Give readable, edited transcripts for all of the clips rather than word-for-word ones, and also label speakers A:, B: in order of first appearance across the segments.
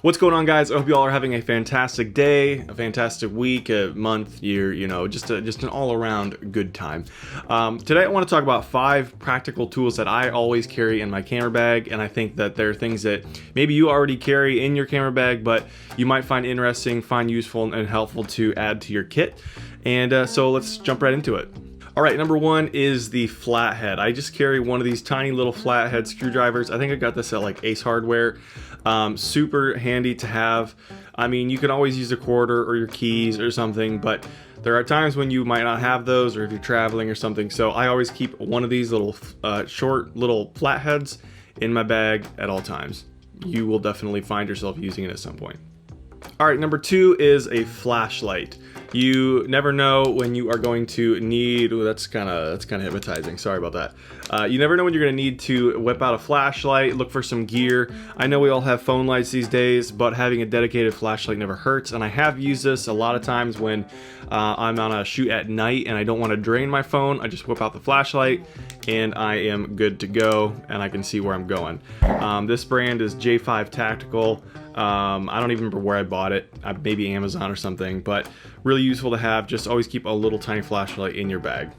A: What's going on, guys? I hope you all are having a fantastic day, a fantastic week, a month, year, you know, just an all-around good time. Today I want to talk about 5 practical tools that I always carry in my camera bag, and I think that they're things that maybe you already carry in your camera bag, but you might find interesting, find useful, and helpful to add to your kit. And so let's jump right into it. All right, number 1 is the Flathead. I just carry one of these tiny little Flathead screwdrivers. I think I got this at like Ace Hardware. Super handy to have. I mean, you can always use a quarter or your keys or something, but there are times when you might not have those, or if you're traveling or something. So I always keep one of these little short little Flatheads in my bag at all times. You will definitely find yourself using it at some point. All right, number 2 is a flashlight. You never know when you are going to need. Ooh, that's kind of hypnotizing. Sorry about that. You never know when you're going to need to whip out a flashlight, look for some gear. I know we all have phone lights these days, but having a dedicated flashlight never hurts. And I have used this a lot of times when I'm on a shoot at night and I don't want to drain my phone. I just whip out the flashlight and I am good to go, and I can see where I'm going. This brand is J5 Tactical. I don't even remember where I bought it, maybe Amazon or something, but really useful to have. Just always keep a little tiny flashlight in your bag.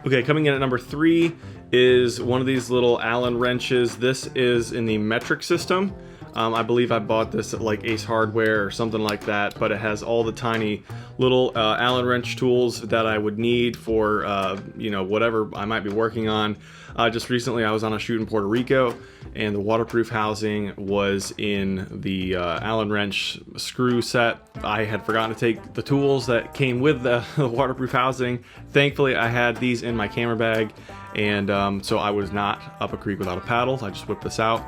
A: Okay, coming in at number 3 is one of these little Allen wrenches. This is in the metric system. I believe I bought this at like Ace Hardware or something like that, but it has all the tiny little Allen wrench tools that I would need for you know, whatever I might be working on. Just recently I was on a shoot in Puerto Rico, and the waterproof housing was in the Allen wrench screw set. I had forgotten to take the tools that came with the waterproof housing. Thankfully I had these in my camera bag, and so I was not up a creek without a paddle. I just whipped this out,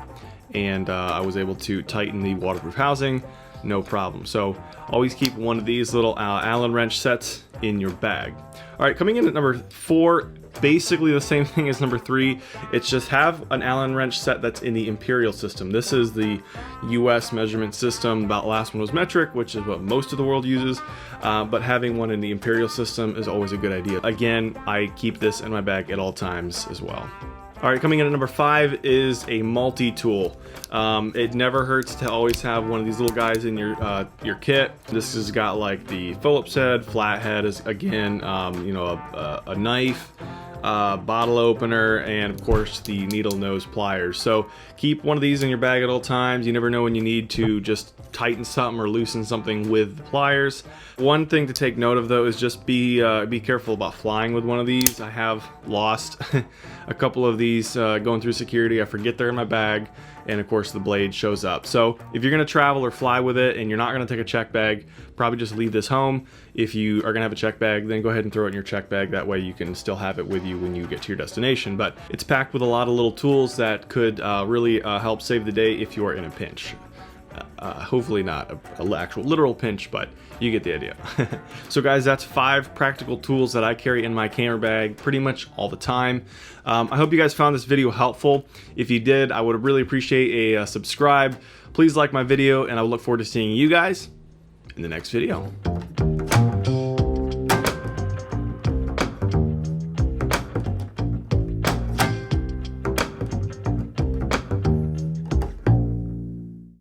A: and I was able to tighten the waterproof housing, no problem. So always keep one of these little Allen wrench sets in your bag. All right, coming in at number 4, basically the same thing as number 3. It's just have an Allen wrench set that's in the imperial system. This is the US measurement system. About last one was metric, which is what most of the world uses, but having one in the imperial system is always a good idea. Again, I keep this in my bag at all times as well. All right, coming in at number 5 is a multi-tool. It never hurts to always have one of these little guys in your kit. This has got like the Phillips head, flathead is again, you know, a knife, bottle opener, and of course the needle nose pliers. So keep one of these in your bag at all times. You never know when you need to just tighten something or loosen something with the pliers. One thing to take note of though is just be careful about flying with one of these. I have lost a couple of these going through security. I forget they're in my bag, and of course the blade shows up. So if you're gonna travel or fly with it and you're not gonna take a check bag, probably just leave this home. If you are gonna have a check bag, then go ahead and throw it in your check bag. That way you can still have it with you when you get to your destination. But it's packed with a lot of little tools that could really help save the day if you are in a pinch. Hopefully not an actual literal pinch, but you get the idea. So guys, that's 5 practical tools that I carry in my camera bag pretty much all the time. I hope you guys found this video helpful. If you did, I would really appreciate a subscribe. Please like my video, and I look forward to seeing you guys in the next video.